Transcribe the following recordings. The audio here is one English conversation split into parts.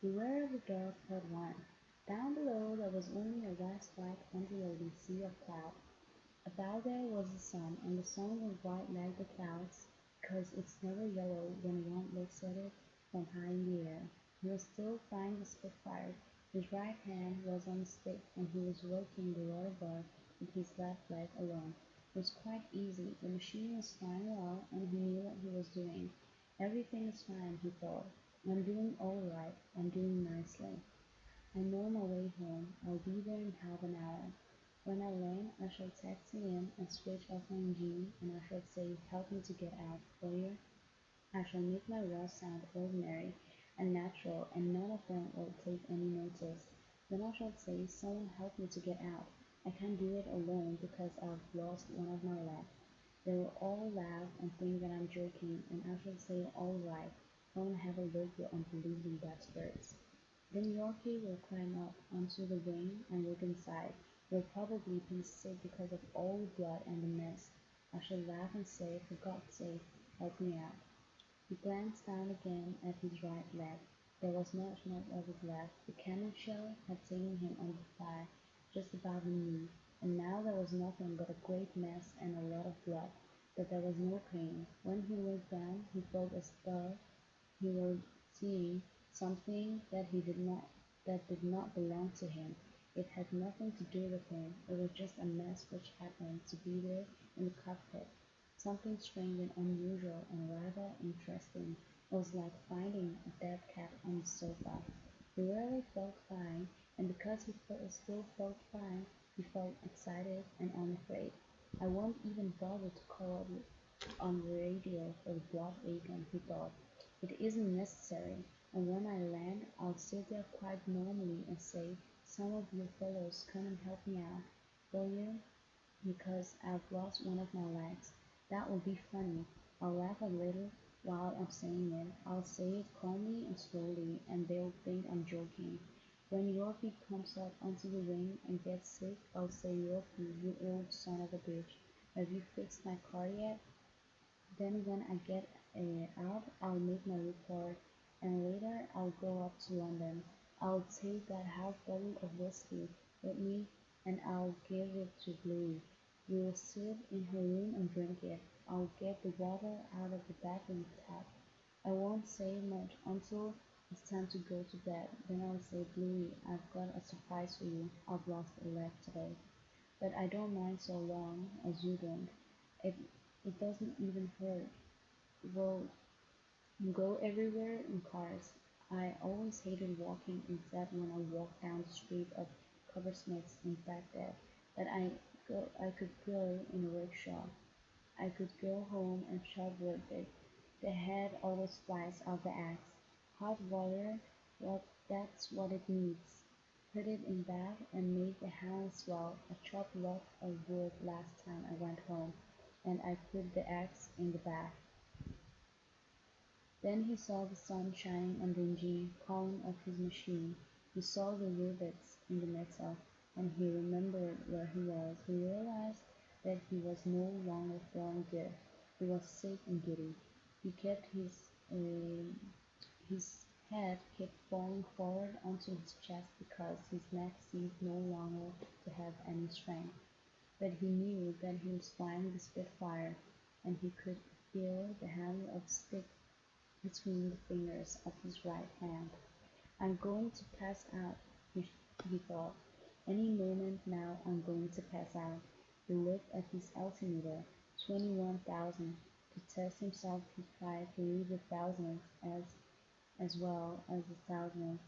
Beware of the dark, part one. Down below there was only a vast white undulating sea of cloud. Above there was the sun, and the sun was white like the clouds, because it's never yellow when one looks at it from high in the air. He was still flying the Spitfire. His right hand was on the stick, and he was working the rudder bar with his left leg alone. It was quite easy. The machine was flying well, and he knew what he was doing. Everything is fine, he thought. I'm doing all right. I'm doing nicely. I know my way home. I'll be there in half an hour. When I land, I shall taxi in and switch off my engine, and I shall say, help me to get out, will you? I shall make my words sound ordinary and natural, and none of them will take any notice. Then I shall say, someone help me to get out. I can't do it alone because I've lost one of my legs. They will all laugh and think that I'm joking, and I shall say, all right, come and have a look, you unbelieving bastards. Then Yorkie will climb up onto the wing and look inside. He'll probably be sick because of all the blood and the mess. I shall laugh and say, for God's sake, help me out. He glanced down again at his right leg. There was not much of it left. The cannon shell had taken him under fire, just above the knee, and now there was nothing but a great mess and a lot of blood. But there was no pain. When he looked down, he felt as though he was seeing something that did not belong to him. It had nothing to do with him. It was just a mess which happened to be there in the cockpit. Something strange and unusual and rather interesting. It was like finding a dead cat on the sofa. He really felt fine, and because still felt fine, he felt excited and unafraid. I won't even bother to call on the radio for the blood agent, he thought. It isn't necessary, and when I land, I'll sit there quite normally and say, some of you fellows come and help me out, will you? Because I've lost one of my legs. That will be funny. I'll laugh a little while I'm saying it. I'll say it calmly and slowly, and they'll think I'm joking. When Yorkie comes up onto the wing and gets sick, I'll say, Yorkie, you old son of a bitch, have you fixed my car yet? Then when I get out, I'll make my report, and later I'll go up to London. I'll take that half bottle of whiskey with me, and I'll give it to Bluey. We will sit in her room and drink it. I'll get the water out of the bathroom tap. I won't say much until it's time to go to bed. Then I'll say, Bluey, I've got a surprise for you. I've lost a leg today. But I don't mind so long as you don't. It, it doesn't even hurt. We'll go everywhere in cars. I always hated walking except when I walked down the street of Coppersmiths in Baghdad. But I could go in a rickshaw. I could go home and shop with it. The head always flies off the axe. Hot water, that's what it needs. Put it in bath and make the hand swell. I chopped lots of wood last time I went home, and I put the axe in the bath. Then he saw the sun shining on the engine column of his machine. He saw the rivets in the metal, and he remembered where he was. He realized that he was no longer feeling good. He was sick and giddy. He kept his head kept falling forward onto his chest because his neck seemed no longer to have any strength. But he knew that he was flying the Spitfire, and he could feel the handle of the stick between the fingers of his right hand. I'm going to pass out, he thought. Any moment now I'm going to pass out. He looked at his altimeter, 21,000. To test himself he tried to read the thousands as well as the thousands.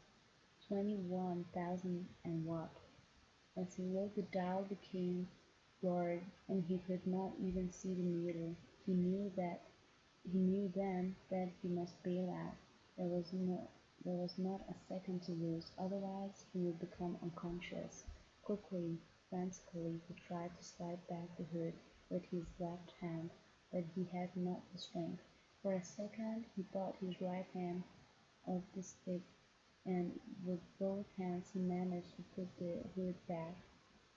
21,000 and what? As he looked the dial became blurred and he could not even see the meter. He knew that he knew then that he must bail out. There was not a second to lose, otherwise he would become unconscious. Quickly, frantically, he tried to slide back the hood with his left hand, but he had not the strength. For a second he thought his right hand off the stick, and with both hands he managed to put the hood back.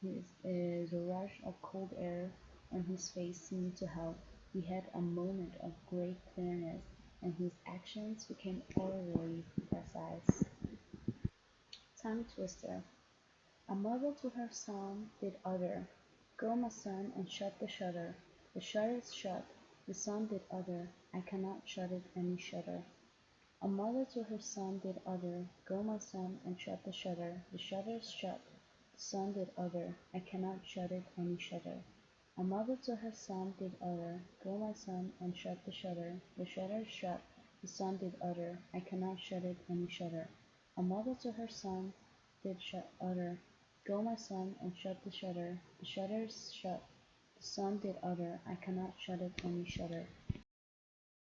The rush of cold air on his face seemed to help. He had a moment of great clearness, and his actions became utterly precise. tongue twister. A mother to her son did utter, Go, my son, and shut the shutter. The shutter's shut. The son did utter, I cannot shut it any shudder. A mother to her son did utter, Go, my son, and shut the shutter. The shutter's shut. The son did utter, I cannot shut it any shudder. A mother to her son did utter, Go, my son, and shut the shutter. The shutter's shut. The son did utter, I cannot shut it any shudder. A mother to her son did utter, Go, my son, and shut the shutter. The shutter's shut. The son did utter, I cannot shut it any shudder.